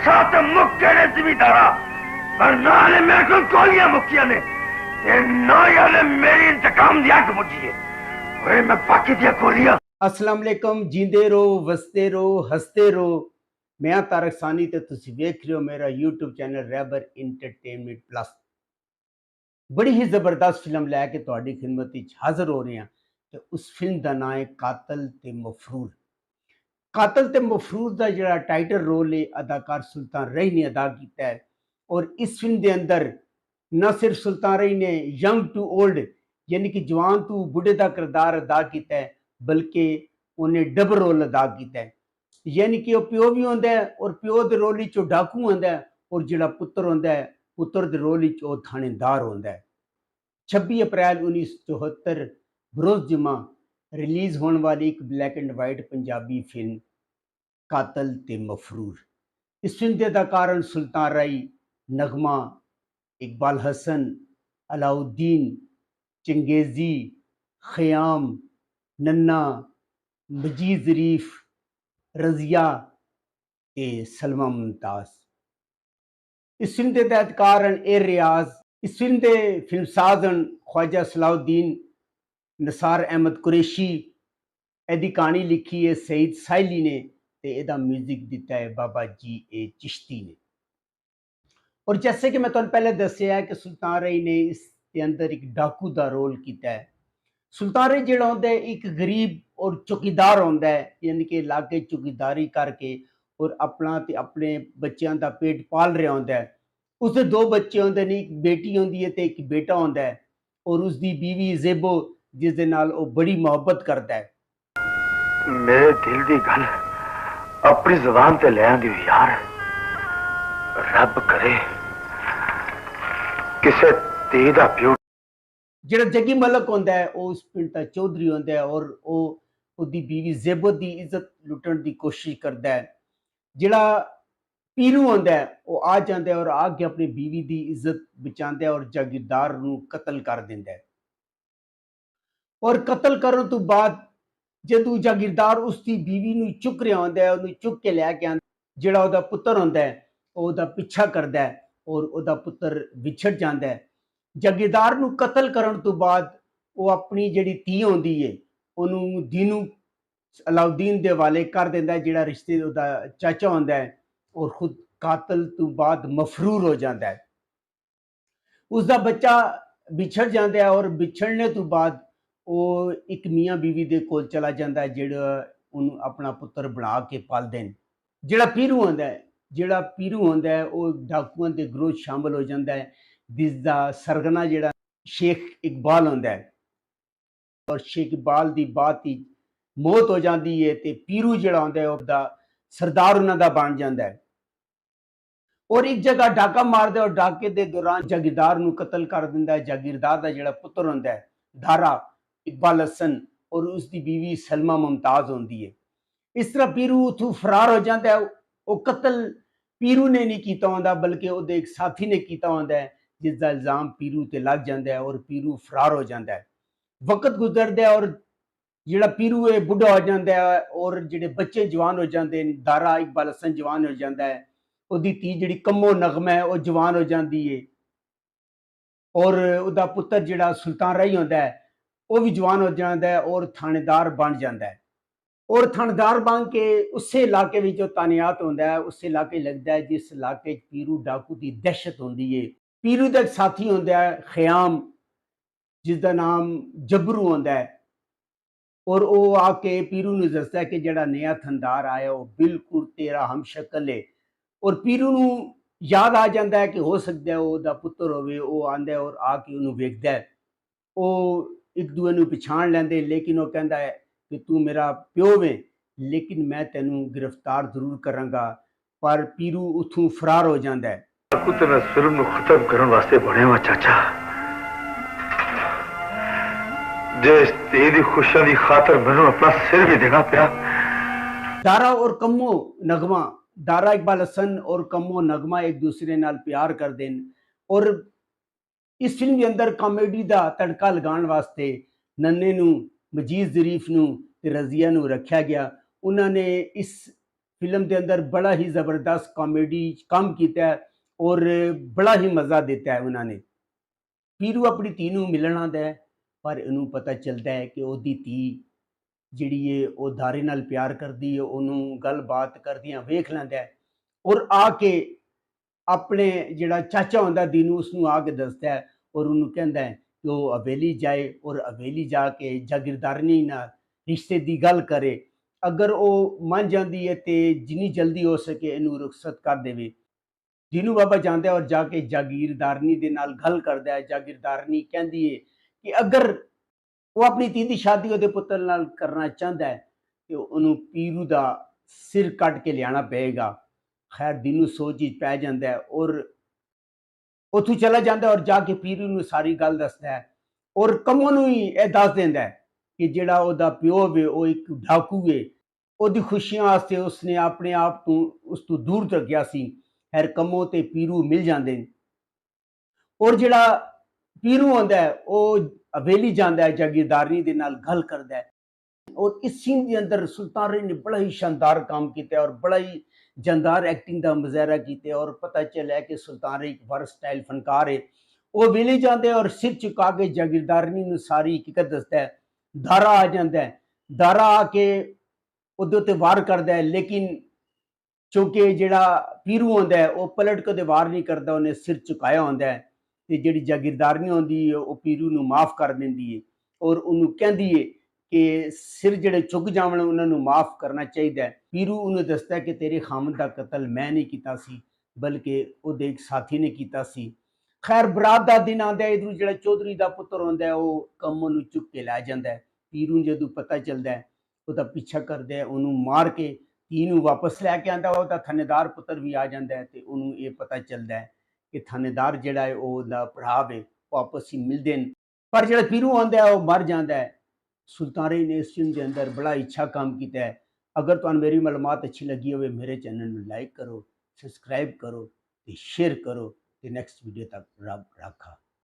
दसा तो मुक्के ने जिमीदारा पर नाले मेरे को गोलियां मुक्कियां ने ना याले मेरी इंतकाम दिया को मुझी है ओए मैं बाकी दिया गोलियां। अस्सलाम वालेकुम, जींदे रहो, वसते रहो, हंसते रहो। मैं तारक सानी ते तुसी वेख रहे हो मेरा यूट्यूब चैनल रैबर इंटरटेनमेंट प्लस। बड़ी ही जबरदस्त फिल्म लैके तुहाडी खिदमत विच हाज़र हो रहे हैं ते उस फिल्म का नाम है कातल ते मफरूर। कातल ते मफरूर का जिहड़ा टाइटल रोल है अदाकार सुल्तान रही ने अदा किया है। और इस फिल्म के अंदर न सिर्फ सुल्तान रही ने यंग टू ओल्ड यानी कि जवान तू बुढ़े का किरदार अदा किया है, बल्कि उन्हें डबल रोल अदा किया है। यानी कि वह प्यो भी होंदा है और प्यो के रोल विच डाकू होंदा है और जिहड़ा पुत्र होंदा है पुत्र के रोल विच वह थानेदार होंदा है। 26 अप्रैल 1974 बरोज़ जुमा रिलीज़ होने वाली एक black and white Punjabi film कातल ते मफरूर। इस फिल्म के अदाकार सुल्तान राई, नगमा, इकबाल हसन, अलाउद्दीन, चंगेज़ी, ख़याम, नन्ना, मजीद ज़रीफ, रज़िया ते सलमा मुमताज़। इस फिल्म के हिदायतकार ए रियाज। इस फिल्म के फिल्मसाज ख्वाजा सलाउद्दीन, नसार अहमद कुरैशी। एदी कहानी लिखी है सईद साहिली ने ते एदा म्यूजिक दिता है बाबा जी ए चिश्ती ने। और जैसे कि मैं तुहानू पहले दस्सिया है कि सुल्तान रही ने इसके अंदर एक डाकू का रोल किया है। सुल्तान रही जिहड़ा होंदा है एक गरीब और चौकीदार होंदा है, यानी कि इलाके चौकीदारी करके और अपना ते अपने बच्चों का पेट पाल रहा होंदा है। उसके दो बच्चे होंदे ने, एक बेटी होंदी है ते एक बेटा होंदा है और उसकी बीवी ज़ेबो जिस दे नाल वो बड़ी मोहब्बत करता है। मेरे दिल की गल अपनी जुबान ते ले आंदी यार, रब करे किसे धी दा प्यो। जिहड़ा जगी मलक होंदा है वो उस पिंड दा चौधरी होंदा है और वो उसदी बीवी ज़ेबो की इज्जत लुटण की कोशिश करता है। जिहड़ा पीरू होंदा है वो आ जाता है और आके अपनी बीवी की इज्जत बचाता है और जागीरदार नूं कतल कर दिंदा है। और कतल करने तो बाद जदों जागीरदार उसकी बीवी नूं चुक रहा होंदा है, उन्हें चुक के लैके आंदा, जिहड़ा उहदा पुत्र होंदा है उहदा पीछा करदा है और उहदा पुत्र विछड़ जाता है। जागीरदार नूं कतल करने तो बाद वो अपनी जिहड़ी धी होंदी है उन्होंने दीनू अलाउद्दीन दे हवाले कर दिंदा है, जिहड़ा रिश्ते उहदा चाचा होंदा है, और खुद कातल तो बाद मफरूर हो जाता है। उसका बच्चा बिछड़ जाता है और बिछड़ने तो बाद वो एक मियाँ बीवी दे कोल चला जाता है, जिहड़ा उन्होंने अपना पुत्र बना के पालदे ने। जिहड़ा पीरू होंदा है वो डाकुआं दे ग्रोह शामिल हो जाता है, जिसका सरगना जिहड़ा शेख इकबाल होंदा है। और शेख इकबाल की बात ही मौत हो जाती है तो पीरू जिहड़ा होंदा है उसदा सरदार उन्हां दा बन जाता है और एक जगह डाका मारदा है और डाके के दौरान जागीरदार नूं कतल कर दिंदा है। जागीरदार का जिहड़ा पुत्र होंदा है दारा, इकबाल हसन, और उसकी बीवी सलमा मुमताज होंदी है। इस तरह पीरू उथों फरार हो जाता है। वो कतल पीरू ने नहीं किया होंदा बल्कि उसदे एक साथी ने किया होंदा है, जिसका इल्जाम पीरू ते लग जाता है और पीरू फरार हो जाता है। वक्त गुजरदा है और जिहड़ा पीरू है बुढ़ा हो जाता है और जिहड़े बच्चे जवान हो जाते हैं। दारा इकबाल हसन जवान हो जाता है, उसदी धी जिहड़ी कम्मो नगमा है वो जवान हो जाती है और उसदा पुत्र जिहड़ा सुल्तान रही होंदा है वो भी जवान हो जाता है और थानेदार बन जाता है। और थानेदार बन के उस इलाके में जो तानियात होंदा है उस इलाके लगता है जिस इलाके पीरू डाकू की दहशत होंदी है। पीरू का एक साथी होंदा है ख़याम, जिसका नाम जबरू होंदा है, और वो आके पीरू नूं दसदा है कि जिहड़ा नया थानेदार आया वो बिल्कुल तेरा हमशक्ल है। और पीरू नूं याद आ जाता है कि हो सकता है उसदा पुत्र होवे। वो आंदा है और आके उन्होंने वेखदा है, वो एक दूए नूं पछाण लैंदे, लेकिन वो कहता है कि तू मेरा प्यो वे, लेकिन मैं तेनों गिरफ्तार जरूर करांगा। पर पीरू उथों फरार हो जाता है। तो मैं जुल्म नूं खत्म करने वास्ते बने हुआ चाचा, जिस धी दी खुशियां दी खातर मैनूं अपना सिर भी देना पिया। दारा और कम्मो नगमा, दारा इकबाल हसन और कम्मो नगमा एक दूसरे नाल प्यार कर देन। और इस फिल्म के अंदर कॉमेडी का तड़का लगाने वास्ते नन्ने नूं, मजीद ज़रीफ नूं ते रज़िया नूं रखा गया। उन्होंने इस फिल्म के अंदर बड़ा ही ज़बरदस्त कॉमेडी काम किया है और बड़ा ही मज़ा दिता है उन्होंने। पीरू अपनी धी नूं मिलण आंदा है पर इहनूं पता चलता है कि उहदी धी जिहड़ी है ਉਹ ਦਾਰੇ ਨਾਲ ਪਿਆਰ ਕਰਦੀ ਹੈ, ਉਹਨੂੰ ਗੱਲਬਾਤ ਕਰਦਿਆਂ ਵੇਖ ਲੈਂਦਾ ਹੈ ਔਰ ਆ ਕੇ ਆਪਣੇ ਜਿਹੜਾ ਚਾਚਾ ਹੁੰਦਾ धी ਨੂੰ ਉਸਨੂੰ ਆ ਕੇ ਦੱਸਦਾ ਹੈ ਔਰ ਉਹਨੂੰ ਕਹਿੰਦਾ ਹੈ ਕਿ ਉਹ ਹਵੇਲੀ ਜਾਏ ਔਰ ਹਵੇਲੀ ਜਾ ਕੇ ਜਾਗੀਰਦਾਰਨੀ ਨਾਲ ਰਿਸ਼ਤੇ ਦੀ ਗੱਲ ਕਰੇ। ਅਗਰ ਉਹ ਮੰਨ ਜਾਂਦੀ ਹੈ ਤੇ ਜਿੰਨੀ ਜਲਦੀ ਹੋ ਸਕੇ ਇਹਨੂੰ ਰੁਖਸਤ ਕਰ ਦੇਵੇ। ਜਿਹਨੂੰ ਬਾਬਾ ਜਾਂਦਾ ਹੈ ਔਰ ਜਾ ਕੇ ਜਾਗੀਰਦਾਰਨੀ ਦੇ ਨਾਲ ਗੱਲ ਕਰਦਾ ਹੈ। ਜਾਗੀਰਦਾਰਨੀ ਕਹਿੰਦੀ ਹੈ ਕਿ ਅਗਰ ਉਹ ਆਪਣੀ ਧੀ ਦੀ ਸ਼ਾਦੀ ਉਹਦੇ ਪੁੱਤਰ ਨਾਲ ਕਰਨਾ ਚਾਹੁੰਦਾ ਹੈ ਤੇ ਉਹਨੂੰ ਪੀਰੂ ਦਾ ਸਿਰ ਕੱਟ ਕੇ ਲਿਆਣਾ ਪਏਗਾ। ਖੈਰ ਦੀਨੂ ਸੋਚ ਵਿੱਚ ਪੈ ਜਾਂਦਾ ਹੈ ਔਰ ਉੱਥੋਂ ਚਲਾ ਜਾਂਦਾ ਔਰ ਜਾ ਕੇ ਪੀਰੂ ਨੂੰ ਸਾਰੀ ਗੱਲ ਦੱਸਦਾ ਹੈ ਔਰ ਕੰਮੋਂ ਨੂੰ ਹੀ ਇਹ ਦੱਸ ਦਿੰਦਾ ਹੈ ਕਿ ਜਿਹੜਾ ਉਹਦਾ ਪਿਓ ਵੇ ਉਹ ਇੱਕ ਡਾਕੂ ਏ। ਉਹਦੀ ਖੁਸ਼ੀਆਂ ਵਾਸਤੇ ਉਸਨੇ ਆਪਣੇ ਆਪ ਤੋਂ ਉਸ ਤੋਂ ਦੂਰ ਰੱਖਿਆ ਸੀ। ਖੈਰ ਕੰਮੋਂ ਤੇ ਪੀਰੂ ਮਿਲ ਜਾਂਦੇ ਨੇ ਔਰ ਜਿਹੜਾ ਪੀਰੂ ਹੁੰਦਾ ਹੈ ਉਹ ਹਵੇਲੀ ਜਾਂਦਾ ਹੈ, ਜਾਗੀਰਦਾਰਨੀ ਦੇ ਨਾਲ ਗੱਲ ਕਰਦਾ ਹੈ और इस सीन के अंदर सुल्तान रे ने बड़ा ही शानदार काम किया और बड़ा ही जानदार एक्टिंग का मुजाहरा किया और पता चला है कि सुल्तान रे एक वर्सटाइल फनकार है। वो वेले जाते और सिर चुका के जागीरदारनी नूं सारी हकीकत दसदा है। दारा आ जाता है, दारा आके उहदे उत्ते वार करदा है लेकिन चूंकि जिहड़ा पीरू होंदा है वो पलट के वार नहीं करता, उन्हें सिर चुकाया होंदा है ते जिहड़ी जागीरदारनी होंदी है वो पीरू नूं माफ़ कर दिंदी है और उहनूं कहंदी है कि सिर ਜਿਹੜੇ ਝੁਕ ਜਾਵਣ ਉਹਨਾਂ ਨੂੰ ਮਾਫ ਕਰਨਾ ਚਾਹੀਦਾ ਹੈ। ਪੀਰੂ ਉਹਨੂੰ ਦੱਸਦਾ ਕਿ ਤੇਰੇ ਖਾਮਦ ਦਾ ਕਤਲ ਮੈਂ ਨਹੀਂ ਕੀਤਾ ਸੀ ਬਲਕਿ ਉਹਦੇ ਇੱਕ ਸਾਥੀ ਨੇ ਕੀਤਾ ਸੀ। ਖੈਰ ਬਰਾਤ ਦਾ ਦਿਨ ਆਉਂਦਾ ਹੈ, ਇਧਰੋਂ ਜਿਹੜਾ ਚੌਧਰੀ ਦਾ ਪੁੱਤਰ ਹੁੰਦਾ ਹੈ ਉਹ ਕੰਮੋਂ ਨੂੰ ਚੁੱਕ ਕੇ ਲੈ ਜਾਂਦਾ ਹੈ। ਪੀਰੂ ਜਦੋਂ ਪਤਾ ਚੱਲਦਾ ਹੈ ਉਹਦਾ ਪਿੱਛਾ ਕਰਦਾ ਹੈ, ਉਹਨੂੰ ਮਾਰ ਕੇ ਧੀ ਨੂੰ ਵਾਪਸ ਲੈ ਕੇ ਆਉਂਦਾ। ਉਹਦਾ ਥਾਣੇਦਾਰ ਪੁੱਤਰ ਵੀ ਆ ਜਾਂਦਾ ਹੈ ਤੇ ਉਹਨੂੰ ਇਹ ਪਤਾ ਚੱਲਦਾ ਹੈ ਕਿ ਥਾਣੇਦਾਰ ਜਿਹੜਾ ਹੈ ਉਹਦਾ ਭਰਾ ਵੇ, ਉਹ ਆਪਸ ਵਿੱਚ ਮਿਲਦੇ ਨੇ। ਪਰ ਜਿਹੜਾ ਪੀਰੂ ਆਉਂਦਾ ਹੈ ਉਹ ਮਰ ਜਾਂਦਾ है। सुल्तान रे ने इस फिल्म के अंदर बड़ा अच्छा काम किया है। अगर तुहानू मेरी मालूमात अच्छी लगी हो मेरे चैनल में लाइक करो, सब्सक्राइब करो, शेयर करो। नेक्स्ट वीडियो तक रब राखा।